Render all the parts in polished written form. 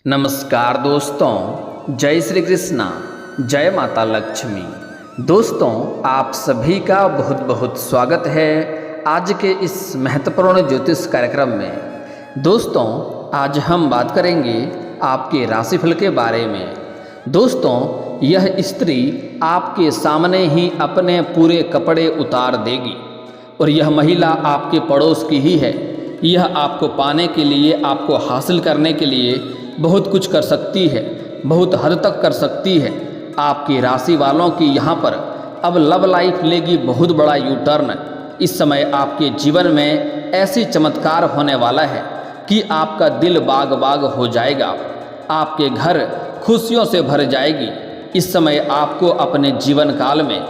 नमस्कार दोस्तों, जय श्री कृष्णा, जय माता लक्ष्मी। दोस्तों, आप सभी का बहुत बहुत स्वागत है आज के इस महत्वपूर्ण ज्योतिष कार्यक्रम में। दोस्तों, आज हम बात करेंगे आपके राशिफल के बारे में। दोस्तों, यह स्त्री आपके सामने ही अपने पूरे कपड़े उतार देगी और यह महिला आपके पड़ोस की ही है। यह आपको पाने के लिए, आपको हासिल करने के लिए बहुत कुछ कर सकती है, बहुत हद तक कर सकती है। आपकी राशि वालों की यहाँ पर अब लव लाइफ लेगी बहुत बड़ा यू टर्न। इस समय आपके जीवन में ऐसी चमत्कार होने वाला है कि आपका दिल बाग बाग हो जाएगा, आपके घर खुशियों से भर जाएगी। इस समय आपको अपने जीवन काल में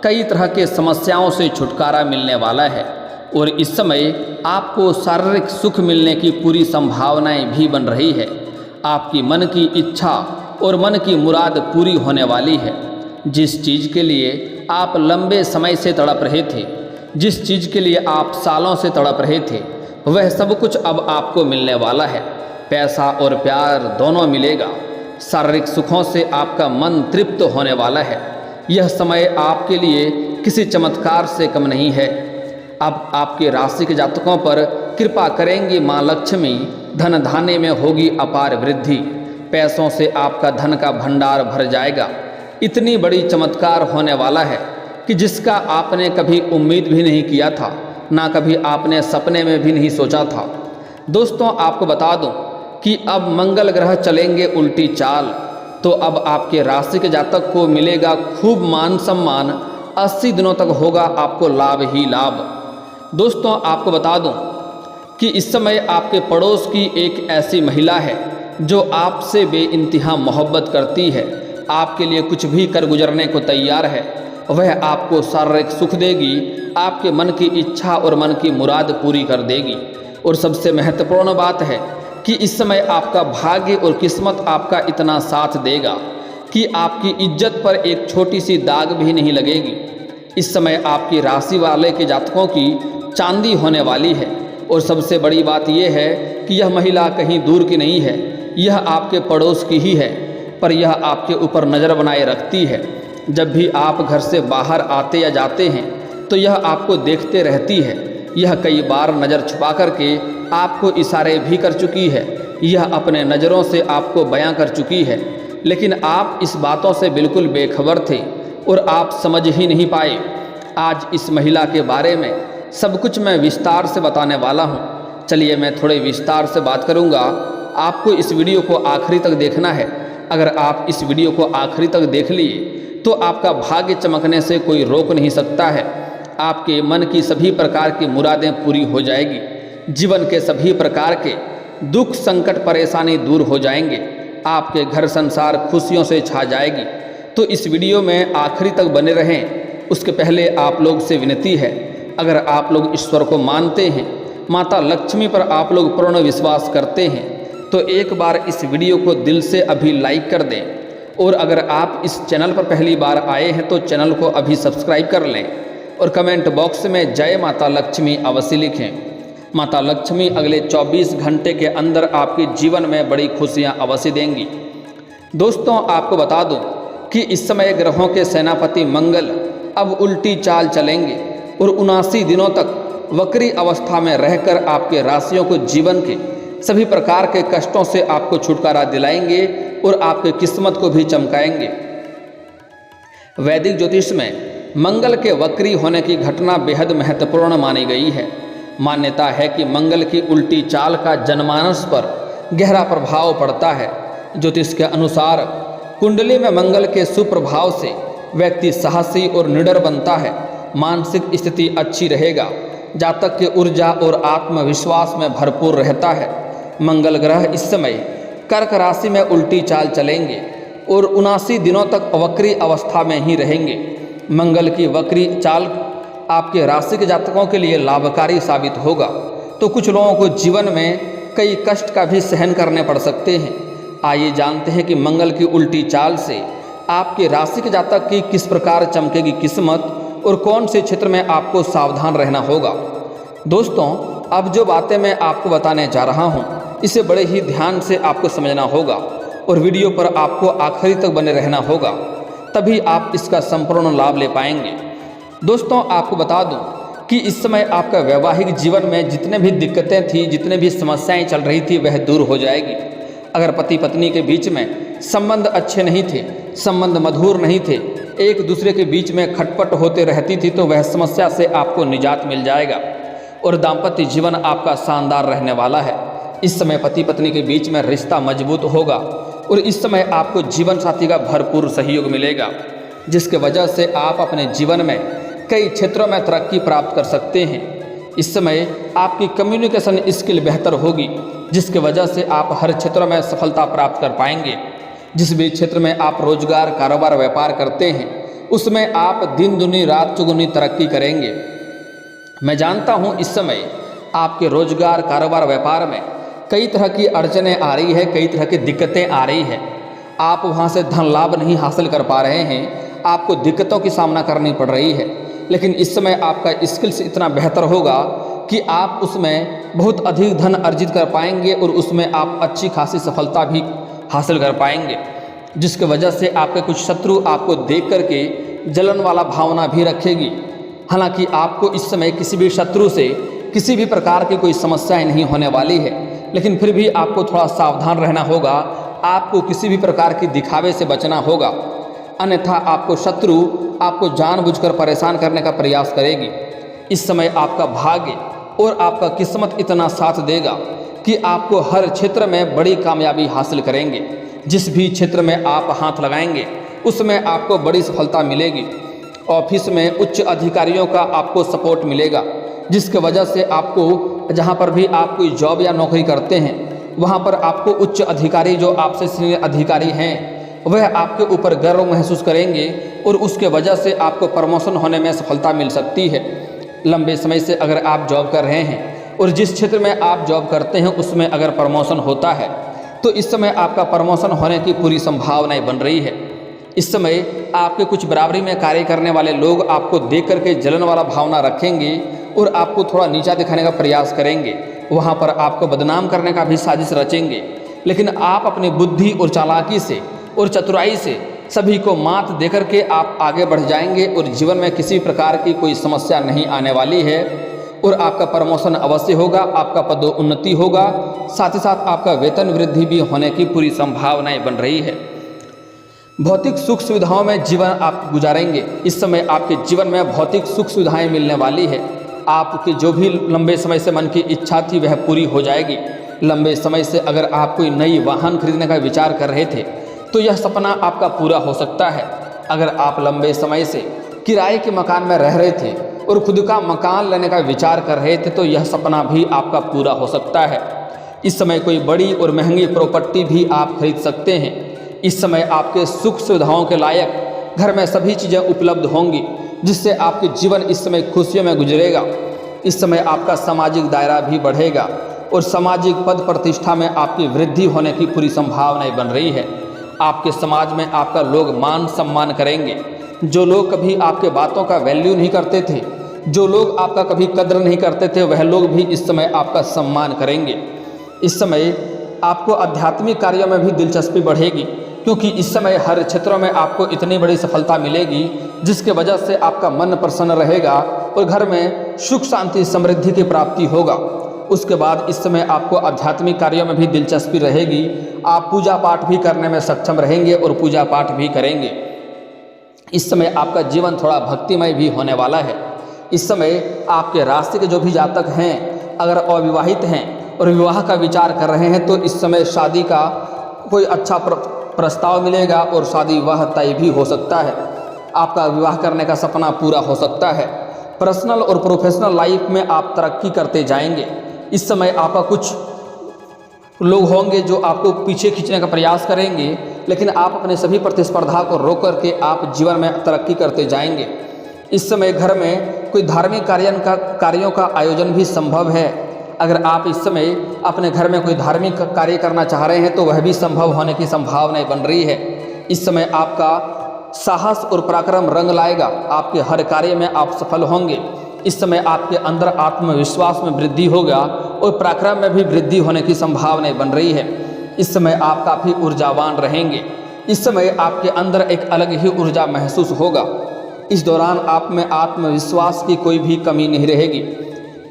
कई तरह के समस्याओं से छुटकारा मिलने वाला है और इस समय आपको शारीरिक सुख मिलने की पूरी संभावनाएं भी बन रही है। आपकी मन की इच्छा और मन की मुराद पूरी होने वाली है। जिस चीज़ के लिए आप लंबे समय से तड़प रहे थे, जिस चीज़ के लिए आप सालों से तड़प रहे थे, वह सब कुछ अब आपको मिलने वाला है। पैसा और प्यार दोनों मिलेगा। शारीरिक सुखों से आपका मन तृप्त होने वाला है। यह समय आपके लिए किसी चमत्कार से कम नहीं है। अब आपके राशि के जातकों पर कृपा करेंगी माँ लक्ष्मी। धन धान्य में होगी अपार वृद्धि। पैसों से आपका धन का भंडार भर जाएगा। इतनी बड़ी चमत्कार होने वाला है कि जिसका आपने कभी उम्मीद भी नहीं किया था, ना कभी आपने सपने में भी नहीं सोचा था। दोस्तों, आपको बता दूं कि अब मंगल ग्रह चलेंगे उल्टी चाल, तो अब आपके राशि के जातक को मिलेगा खूब मान सम्मान। 80 दिनों तक होगा आपको लाभ ही लाभ। दोस्तों, आपको बता दूं कि इस समय आपके पड़ोस की एक ऐसी महिला है जो आपसे बेइंतहा मोहब्बत करती है, आपके लिए कुछ भी कर गुजरने को तैयार है। वह आपको शारीरिक सुख देगी, आपके मन की इच्छा और मन की मुराद पूरी कर देगी। और सबसे महत्वपूर्ण बात है कि इस समय आपका भाग्य और किस्मत आपका इतना साथ देगा कि आपकी इज्जत पर एक छोटी सी दाग भी नहीं लगेगी। इस समय आपकी राशि वाले के जातकों की चांदी होने वाली है। और सबसे बड़ी बात यह है कि यह महिला कहीं दूर की नहीं है, यह आपके पड़ोस की ही है, पर यह आपके ऊपर नज़र बनाए रखती है। जब भी आप घर से बाहर आते या जाते हैं तो यह आपको देखते रहती है। यह कई बार नज़र छुपा करके आपको इशारे भी कर चुकी है। यह अपने नज़रों से आपको बयां कर चुकी है, लेकिन आप इस बातों से बिल्कुल बेखबर थे और आप समझ ही नहीं पाए। आज इस महिला के बारे में सब कुछ मैं विस्तार से बताने वाला हूँ। चलिए, मैं थोड़े विस्तार से बात करूँगा। आपको इस वीडियो को आखिरी तक देखना है। अगर आप इस वीडियो को आखिरी तक देख लिए तो आपका भाग्य चमकने से कोई रोक नहीं सकता है। आपके मन की सभी प्रकार की मुरादें पूरी हो जाएगी। जीवन के सभी प्रकार के दुख, संकट, परेशानी दूर हो जाएंगे। आपके घर संसार खुशियों से छा जाएगी। तो इस वीडियो में आखिरी तक बने रहें। उसके पहले आप लोग से विनती है, अगर आप लोग ईश्वर को मानते हैं, माता लक्ष्मी पर आप लोग पूर्ण विश्वास करते हैं, तो एक बार इस वीडियो को दिल से अभी लाइक कर दें। और अगर आप इस चैनल पर पहली बार आए हैं तो चैनल को अभी सब्सक्राइब कर लें और कमेंट बॉक्स में जय माता लक्ष्मी अवश्य लिखें। माता लक्ष्मी अगले 24 घंटे के अंदर आपके जीवन में बड़ी खुशियाँ अवश्य देंगी। दोस्तों, आपको बता दूँ कि इस समय ग्रहों के सेनापति मंगल अब उल्टी चाल चलेंगे और 79 दिनों तक वक्री अवस्था में रहकर आपके राशियों को जीवन के सभी प्रकार के कष्टों से आपको छुटकारा दिलाएंगे और आपके किस्मत को भी चमकाएंगे। वैदिक ज्योतिष में मंगल के वक्री होने की घटना बेहद महत्वपूर्ण मानी गई है। मान्यता है कि मंगल की उल्टी चाल का जनमानस पर गहरा प्रभाव पड़ता है। ज्योतिष के अनुसार कुंडली में मंगल के सुप्रभाव से व्यक्ति साहसी और निडर बनता है। मानसिक स्थिति अच्छी रहेगा। जातक की ऊर्जा और आत्मविश्वास में भरपूर रहता है। मंगल ग्रह इस समय कर्क राशि में उल्टी चाल चलेंगे और 79 दिनों तक वक्री अवस्था में ही रहेंगे। मंगल की वक्री चाल आपके राशि के जातकों के लिए लाभकारी साबित होगा, तो कुछ लोगों को जीवन में कई कष्ट का भी सहन करने पड़ सकते हैं। आइए जानते हैं कि मंगल की उल्टी चाल से आपके राशि के जातक की किस प्रकार चमकेगी किस्मत और कौन से क्षेत्र में आपको सावधान रहना होगा। दोस्तों, अब जो बातें मैं आपको बताने जा रहा हूँ इसे बड़े ही ध्यान से आपको समझना होगा और वीडियो पर आपको आखिरी तक बने रहना होगा, तभी आप इसका संपूर्ण लाभ ले पाएंगे। दोस्तों, आपको बता दूं कि इस समय आपका वैवाहिक जीवन में जितने भी दिक्कतें थी, जितने भी समस्याएं चल रही थी, वह दूर हो जाएगी। अगर पति पत्नी के बीच में संबंध अच्छे नहीं थे, संबंध मधुर नहीं थे, एक दूसरे के बीच में खटपट होते रहती थी, तो वह समस्या से आपको निजात मिल जाएगा और दाम्पत्य जीवन आपका शानदार रहने वाला है। इस समय पति पत्नी के बीच में रिश्ता मजबूत होगा और इस समय आपको जीवन साथी का भरपूर सहयोग मिलेगा, जिसके वजह से आप अपने जीवन में कई क्षेत्रों में तरक्की प्राप्त कर सकते हैं। इस समय आपकी कम्युनिकेशन स्किल बेहतर होगी, जिसके वजह से आप हर क्षेत्र में सफलता प्राप्त कर पाएंगे। जिस भी क्षेत्र में आप रोजगार, कारोबार, व्यापार करते हैं, उसमें आप दिन दुनी रात चौगुनी तरक्की करेंगे। मैं जानता हूं इस समय आपके रोजगार, कारोबार, व्यापार में कई तरह की अड़चनें आ रही है, कई तरह की दिक्कतें आ रही है। आप वहां से धन लाभ नहीं हासिल कर पा रहे हैं, आपको दिक्कतों की सामना करनी पड़ रही है। लेकिन इस समय आपका स्किल्स इतना बेहतर होगा कि आप उसमें बहुत अधिक धन अर्जित कर पाएंगे और उसमें आप अच्छी खासी सफलता भी हासिल कर पाएंगे, जिसकी वजह से आपके कुछ शत्रु आपको देख करके जलन वाला भावना भी रखेगी। हालांकि आपको इस समय किसी भी शत्रु से किसी भी प्रकार की कोई समस्याएं नहीं होने वाली है, लेकिन फिर भी आपको थोड़ा सावधान रहना होगा। आपको किसी भी प्रकार की दिखावे से बचना होगा, अन्यथा आपको शत्रु आपको जानबूझकर परेशान करने का प्रयास करेगी। इस समय आपका भाग्य और आपका किस्मत इतना साथ देगा कि आपको हर क्षेत्र में बड़ी कामयाबी हासिल करेंगे। जिस भी क्षेत्र में आप हाथ लगाएंगे उसमें आपको बड़ी सफलता मिलेगी। ऑफिस में उच्च अधिकारियों का आपको सपोर्ट मिलेगा, जिसके वजह से आपको जहां पर भी आप कोई जॉब या नौकरी करते हैं, वहां पर आपको उच्च अधिकारी जो आपसे सीनियर अधिकारी हैं, वह आपके ऊपर गर्व महसूस करेंगे और उसके वजह से आपको प्रमोशन होने में सफलता मिल सकती है। लंबे समय से अगर आप जॉब कर रहे हैं और जिस क्षेत्र में आप जॉब करते हैं उसमें अगर प्रमोशन होता है, तो इस समय आपका प्रमोशन होने की पूरी संभावनाएं बन रही है। इस समय आपके कुछ बराबरी में कार्य करने वाले लोग आपको देख करके जलन वाला भावना रखेंगे और आपको थोड़ा नीचा दिखाने का प्रयास करेंगे। वहाँ पर आपको बदनाम करने का भी साजिश रचेंगे, लेकिन आप अपनी बुद्धि और चालाकी से और चतुराई से सभी को मात देकर के आप आगे बढ़ जाएंगे और जीवन में किसी प्रकार की कोई समस्या नहीं आने वाली है और आपका प्रमोशन अवश्य होगा, आपका पदोन्नति होगा, साथ ही साथ आपका वेतन वृद्धि भी होने की पूरी संभावनाएं बन रही है। भौतिक सुख सुविधाओं में जीवन आप गुजारेंगे। इस समय आपके जीवन में भौतिक सुख सुविधाएं मिलने वाली है। आपकी जो भी लंबे समय से मन की इच्छा थी वह पूरी हो जाएगी। लंबे समय से अगर आप कोई नई वाहन खरीदने का विचार कर रहे थे तो यह सपना आपका पूरा हो सकता है। अगर आप लंबे समय से किराए के मकान में रह रहे थे और खुद का मकान लेने का विचार कर रहे थे तो यह सपना भी आपका पूरा हो सकता है। इस समय कोई बड़ी और महंगी प्रॉपर्टी भी आप खरीद सकते हैं। इस समय आपके सुख सुविधाओं के लायक घर में सभी चीज़ें उपलब्ध होंगी, जिससे आपके जीवन इस समय खुशियों में गुजरेगा। इस समय आपका सामाजिक दायरा भी बढ़ेगा और सामाजिक पद प्रतिष्ठा में आपकी वृद्धि होने की पूरी संभावनाएं बन रही है। आपके समाज में आपका लोग मान सम्मान करेंगे। जो लोग कभी आपके बातों का वैल्यू नहीं करते थे, जो लोग आपका कभी कद्र नहीं करते थे, वह लोग भी इस समय आपका सम्मान करेंगे। इस समय आपको आध्यात्मिक कार्यों में भी दिलचस्पी बढ़ेगी, क्योंकि इस समय हर क्षेत्रों में आपको इतनी बड़ी सफलता मिलेगी, जिसके वजह से आपका मन प्रसन्न रहेगा और घर में सुख शांति समृद्धि की प्राप्ति होगा। उसके बाद इस समय आपको आध्यात्मिक कार्यों में भी दिलचस्पी रहेगी। आप पूजा पाठ भी करने में सक्षम रहेंगे और पूजा पाठ भी करेंगे। इस समय आपका जीवन थोड़ा भक्तिमय भी होने वाला है। इस समय आपके राशि के जो भी जातक हैं, अगर अविवाहित हैं और विवाह का विचार कर रहे हैं, तो इस समय शादी का कोई अच्छा प्रस्ताव मिलेगा और शादी विवाह तय भी हो सकता है। आपका विवाह करने का सपना पूरा हो सकता है। पर्सनल और प्रोफेशनल लाइफ में आप तरक्की करते जाएंगे। इस समय आपका कुछ लोग होंगे जो आपको पीछे खींचने का प्रयास करेंगे, लेकिन आप अपने सभी प्रतिस्पर्धा को रोक करके आप जीवन में तरक्की करते जाएंगे। इस समय घर में कोई धार्मिक कार्यों का आयोजन भी संभव है। अगर आप इस समय अपने घर में कोई धार्मिक कार्य करना चाह रहे हैं तो वह भी संभव होने की संभावनाएं बन रही है। इस समय आपका साहस और पराक्रम रंग लाएगा। आपके हर कार्य में आप सफल होंगे। इस समय आपके अंदर आत्मविश्वास में वृद्धि होगा और पराक्रम में भी वृद्धि होने की संभावनाएं बन रही है। इस समय आप काफ़ी ऊर्जावान रहेंगे। इस समय आपके अंदर एक अलग ही ऊर्जा महसूस होगा। इस दौरान आप में आत्मविश्वास की कोई भी कमी नहीं रहेगी।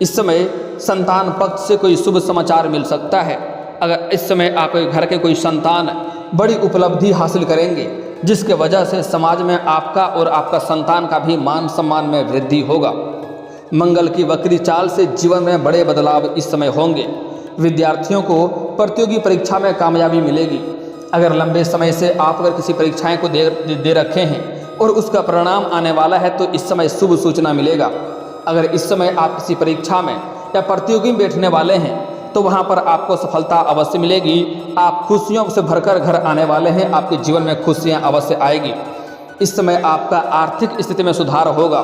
इस समय संतान पक्ष से कोई शुभ समाचार मिल सकता है। अगर इस समय आपके घर के कोई संतान बड़ी उपलब्धि हासिल करेंगे, जिसके वजह से समाज में आपका और आपका संतान का भी मान सम्मान में वृद्धि होगा। मंगल की वक्री चाल से जीवन में बड़े बदलाव इस समय होंगे। विद्यार्थियों को प्रतियोगी परीक्षा में कामयाबी मिलेगी। अगर लंबे समय से आप अगर किसी परीक्षाएं को दे रखे हैं और उसका परिणाम आने वाला है तो इस समय शुभ सूचना मिलेगा। अगर इस समय आप किसी परीक्षा में या प्रतियोगी में बैठने वाले हैं तो वहां पर आपको सफलता अवश्य मिलेगी। आप खुशियों से भरकर घर आने वाले हैं। आपके जीवन में खुशियां अवश्य आएगी। इस समय आपका आर्थिक स्थिति में सुधार होगा।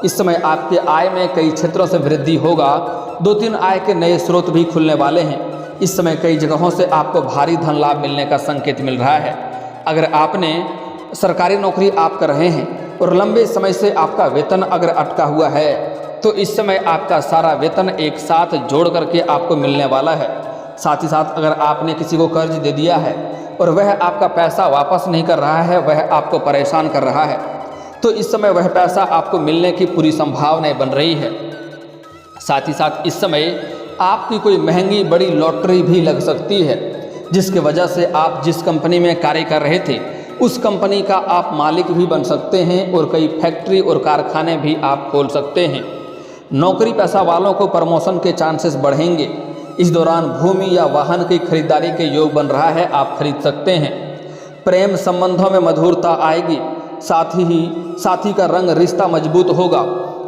इस समय आपके आय में कई क्षेत्रों से वृद्धि होगा। 2-3 आय के नए स्रोत भी खुलने वाले हैं। इस समय कई जगहों से आपको भारी धन लाभ मिलने का संकेत मिल रहा है। अगर आपने सरकारी नौकरी आप कर रहे हैं और लंबे समय से आपका वेतन अगर अटका हुआ है तो इस समय आपका सारा वेतन एक साथ जोड़ करके आपको मिलने वाला है। साथ ही साथ अगर आपने किसी को कर्ज दे दिया है और वह आपका पैसा वापस नहीं कर रहा है, वह आपको परेशान कर रहा है, तो इस समय वह पैसा आपको मिलने की पूरी संभावनाएं बन रही है। साथ ही साथ इस समय आपकी कोई महंगी बड़ी लॉटरी भी लग सकती है, जिसकी वजह से आप जिस कंपनी में कार्य कर रहे थे उस कंपनी का आप मालिक भी बन सकते हैं और कई फैक्ट्री और कारखाने भी आप खोल सकते हैं। नौकरी पेशा वालों को प्रमोशन के चांसेस बढ़ेंगे। इस दौरान भूमि या वाहन की खरीदारी के योग बन रहा है, आप खरीद सकते हैं। प्रेम संबंधों में मधुरता आएगी। साथी का रंग रिश्ता मजबूत होगा।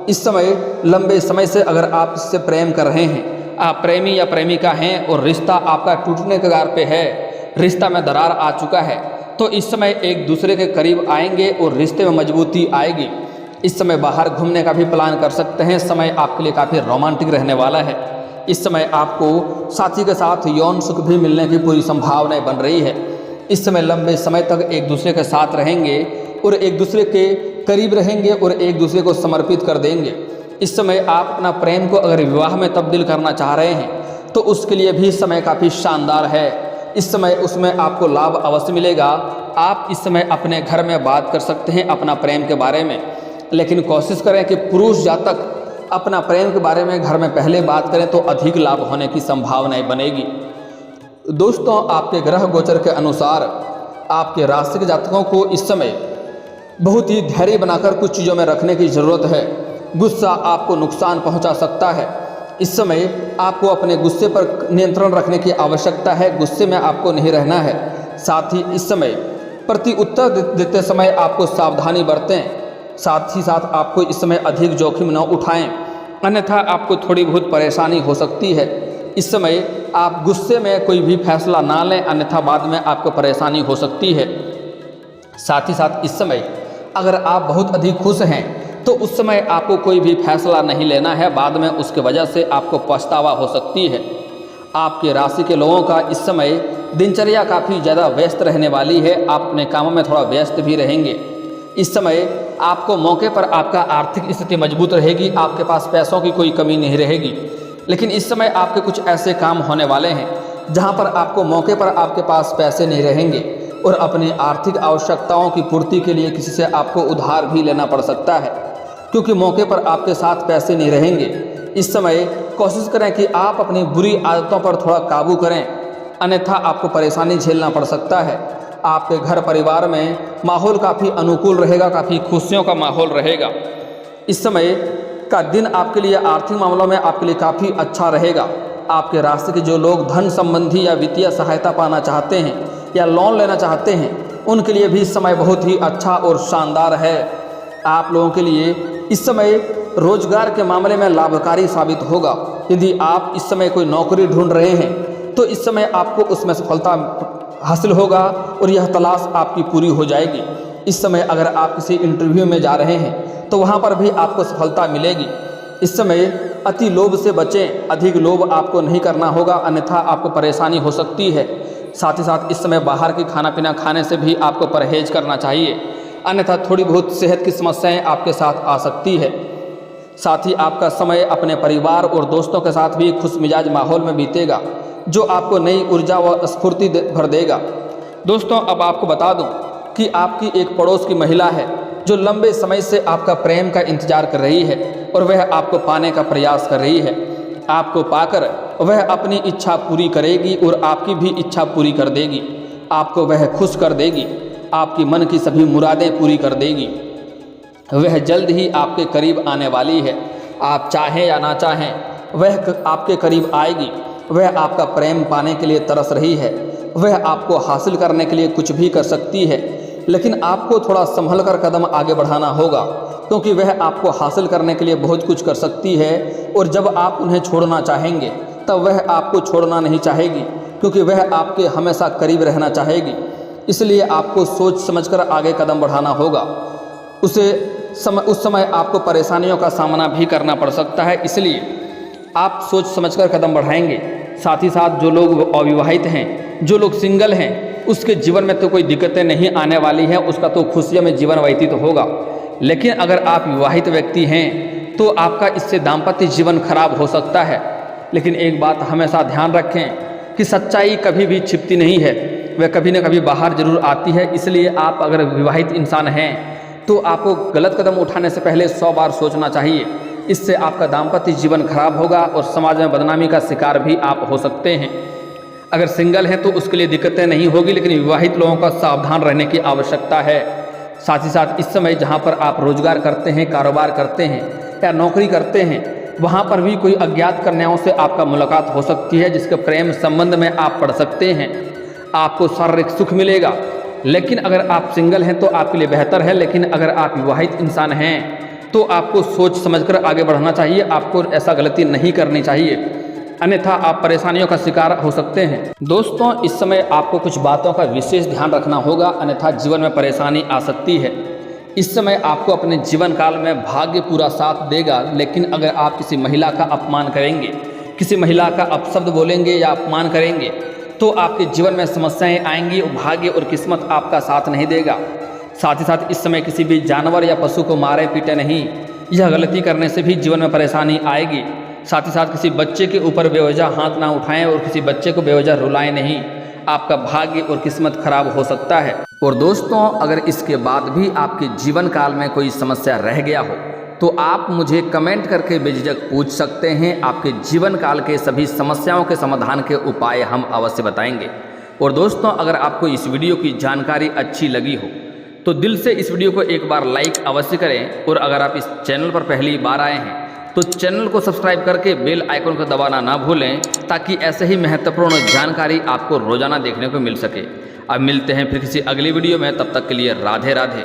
इस समय लंबे समय से अगर आप इससे प्रेम कर रहे हैं, आप प्रेमी या प्रेमिका हैं और रिश्ता आपका टूटने के कगार पे है, रिश्ता में दरार आ चुका है, तो इस समय एक दूसरे के करीब आएंगे और रिश्ते में मजबूती आएगी। इस समय बाहर घूमने का भी प्लान कर सकते हैं। समय आपके लिए काफ़ी रोमांटिक रहने वाला है। इस समय आपको साथी के साथ यौन सुख भी मिलने की पूरी संभावनाएं बन रही है। इस समय लंबे समय तक एक दूसरे के साथ रहेंगे और एक दूसरे के करीब रहेंगे और एक दूसरे को समर्पित कर देंगे। इस समय आप अपना प्रेम को अगर विवाह में तब्दील करना चाह रहे हैं तो उसके लिए भी समय काफ़ी शानदार है। इस समय उसमें आपको लाभ अवश्य मिलेगा। आप इस समय अपने घर में बात कर सकते हैं अपना प्रेम के बारे में, लेकिन कोशिश करें कि पुरुष जातक अपना प्रेम के बारे में घर में पहले बात करें तो अधिक लाभ होने की संभावनाएं बनेगी। दोस्तों, आपके ग्रह गोचर के अनुसार आपके राशि के जातकों को इस समय बहुत ही धैर्य बनाकर कुछ चीज़ों में रखने की ज़रूरत है। गुस्सा आपको नुकसान पहुंचा सकता है। इस समय आपको अपने गुस्से पर नियंत्रण रखने की आवश्यकता है। गुस्से में आपको नहीं रहना है। साथ ही इस समय प्रति उत्तर देते समय आपको सावधानी बरतें। साथ ही साथ आपको इस समय अधिक जोखिम न उठाएं, अन्यथा आपको थोड़ी बहुत परेशानी हो सकती है। इस समय आप गुस्से में कोई भी फैसला ना लें, अन्यथा बाद में आपको परेशानी हो सकती है। साथ ही साथ इस समय अगर आप बहुत अधिक खुश हैं तो उस समय आपको कोई भी फैसला नहीं लेना है, बाद में उसके वजह से आपको पछतावा हो सकती है। आपके राशि के लोगों का इस समय दिनचर्या काफ़ी ज़्यादा व्यस्त रहने वाली है। आप अपने कामों में थोड़ा व्यस्त भी रहेंगे। इस समय आपको मौके पर आपका आर्थिक स्थिति मजबूत रहेगी। आपके पास पैसों की कोई कमी नहीं रहेगी। लेकिन इस समय आपके कुछ ऐसे काम होने वाले हैं जहां पर आपको मौके पर आपके पास पैसे नहीं रहेंगे और अपनी आर्थिक आवश्यकताओं की पूर्ति के लिए किसी से आपको उधार भी लेना पड़ सकता है, क्योंकि मौके पर आपके साथ पैसे नहीं रहेंगे। इस समय कोशिश करें कि आप अपनी बुरी आदतों पर थोड़ा काबू करें, अन्यथा आपको परेशानी झेलना पड़ सकता है। आपके घर परिवार में माहौल काफ़ी अनुकूल रहेगा, काफ़ी खुशियों का माहौल रहेगा। इस समय का दिन आपके लिए आर्थिक मामलों में आपके लिए काफ़ी अच्छा रहेगा। आपके राशि के जो लोग धन संबंधी या वित्तीय सहायता पाना चाहते हैं या लोन लेना चाहते हैं, उनके लिए भी समय बहुत ही अच्छा और शानदार है। आप लोगों के लिए इस समय रोजगार के मामले में लाभकारी साबित होगा। यदि आप इस समय कोई नौकरी ढूंढ रहे हैं तो इस समय आपको उसमें सफलता हासिल होगा और यह तलाश आपकी पूरी हो जाएगी। इस समय अगर आप किसी इंटरव्यू में जा रहे हैं तो वहाँ पर भी आपको सफलता मिलेगी। इस समय अति लोभ से बचें, अधिक लोभ आपको नहीं करना होगा, अन्यथा आपको परेशानी हो सकती है। साथ ही साथ इस समय बाहर की खाना पीना खाने से भी आपको परहेज करना चाहिए, अन्यथा थोड़ी बहुत सेहत की समस्याएं आपके साथ आ सकती है। साथ ही आपका समय अपने परिवार और दोस्तों के साथ भी खुश मिजाज माहौल में बीतेगा, जो आपको नई ऊर्जा व स्फूर्ति भर देगा। दोस्तों, अब आपको बता दूं कि आपकी एक पड़ोस की महिला है जो लंबे समय से आपका प्रेम का इंतजार कर रही है और वह आपको पाने का प्रयास कर रही है। आपको पाकर वह अपनी इच्छा पूरी करेगी और आपकी भी इच्छा पूरी कर देगी। आपको वह खुश कर देगी, आपकी मन की सभी मुरादें पूरी कर देगी। वह जल्द ही आपके करीब आने वाली है। आप चाहें या ना चाहें, वह आपके करीब आएगी। वह आपका प्रेम पाने के लिए तरस रही है। वह आपको हासिल करने के लिए कुछ भी कर सकती है, लेकिन आपको थोड़ा संभल कर कदम आगे बढ़ाना होगा, क्योंकि वह आपको हासिल करने के लिए बहुत कुछ कर सकती है और जब आप उन्हें छोड़ना चाहेंगे तब वह आपको छोड़ना नहीं चाहेगी, क्योंकि वह आपके हमेशा करीब रहना चाहेगी। इसलिए आपको सोच समझकर आगे कदम बढ़ाना होगा। उस समय आपको परेशानियों का सामना भी करना पड़ सकता है, इसलिए आप सोच समझकर कदम बढ़ाएंगे। साथ ही साथ जो लोग अविवाहित हैं, जो लोग सिंगल हैं, उसके जीवन में तो कोई दिक्कतें नहीं आने वाली हैं, उसका तो खुशियों में जीवन व्यतीत होगा। लेकिन अगर आप विवाहित व्यक्ति हैं तो आपका इससे दाम्पत्य जीवन खराब हो सकता है। लेकिन एक बात हमेशा ध्यान रखें कि सच्चाई कभी भी छिपती नहीं है, वह कभी न कभी बाहर जरूर आती है। इसलिए आप अगर विवाहित इंसान हैं तो आपको गलत कदम उठाने से पहले 100 बार सोचना चाहिए। इससे आपका दाम्पत्य जीवन खराब होगा और समाज में बदनामी का शिकार भी आप हो सकते हैं। अगर सिंगल हैं तो उसके लिए दिक्कतें नहीं होगी, लेकिन विवाहित लोगों का सावधान रहने की आवश्यकता है। साथ ही साथ इस समय जहां पर आप रोजगार करते हैं, कारोबार करते हैं या नौकरी करते हैं, वहां पर भी कोई अज्ञात कन्याओं से आपका मुलाकात हो सकती है, जिसके प्रेम संबंध में आप पड़ सकते हैं। आपको शारीरिक सुख मिलेगा। लेकिन अगर आप सिंगल हैं तो आपके लिए बेहतर है, लेकिन अगर आप विवाहित इंसान हैं तो आपको सोच समझकर आगे बढ़ना चाहिए। आपको ऐसा गलती नहीं करनी चाहिए, अन्यथा आप परेशानियों का शिकार हो सकते हैं। दोस्तों, इस समय आपको कुछ बातों का विशेष ध्यान रखना होगा, अन्यथा जीवन में परेशानी आ सकती है। इस समय आपको अपने जीवन काल में भाग्य पूरा साथ देगा, लेकिन अगर आप किसी महिला का अपमान करेंगे, किसी महिला का अपशब्द बोलेंगे या अपमान करेंगे तो आपके जीवन में समस्याएं आएंगी और भाग्य और किस्मत आपका साथ नहीं देगा। साथ ही साथ इस समय किसी भी जानवर या पशु को मारे पीटे नहीं, यह गलती करने से भी जीवन में परेशानी आएगी। साथ ही साथ किसी बच्चे के ऊपर बेवजह हाथ ना उठाएं और किसी बच्चे को बेवजह रुलाएं नहीं, आपका भाग्य और किस्मत खराब हो सकता है। और दोस्तों, अगर इसके बाद भी आपके जीवन काल में कोई समस्या रह गया हो तो आप मुझे कमेंट करके बेझिझक पूछ सकते हैं। आपके जीवन काल के सभी समस्याओं के समाधान के उपाय हम अवश्य बताएंगे। और दोस्तों, अगर आपको इस वीडियो की जानकारी अच्छी लगी हो तो दिल से इस वीडियो को एक बार लाइक अवश्य करें। और अगर आप इस चैनल पर पहली बार आए हैं तो चैनल को सब्सक्राइब करके बेल आइकन को दबाना ना भूलें, ताकि ऐसे ही महत्वपूर्ण जानकारी आपको रोजाना देखने को मिल सके। अब मिलते हैं फिर किसी अगली वीडियो में, तब तक के लिए राधे राधे।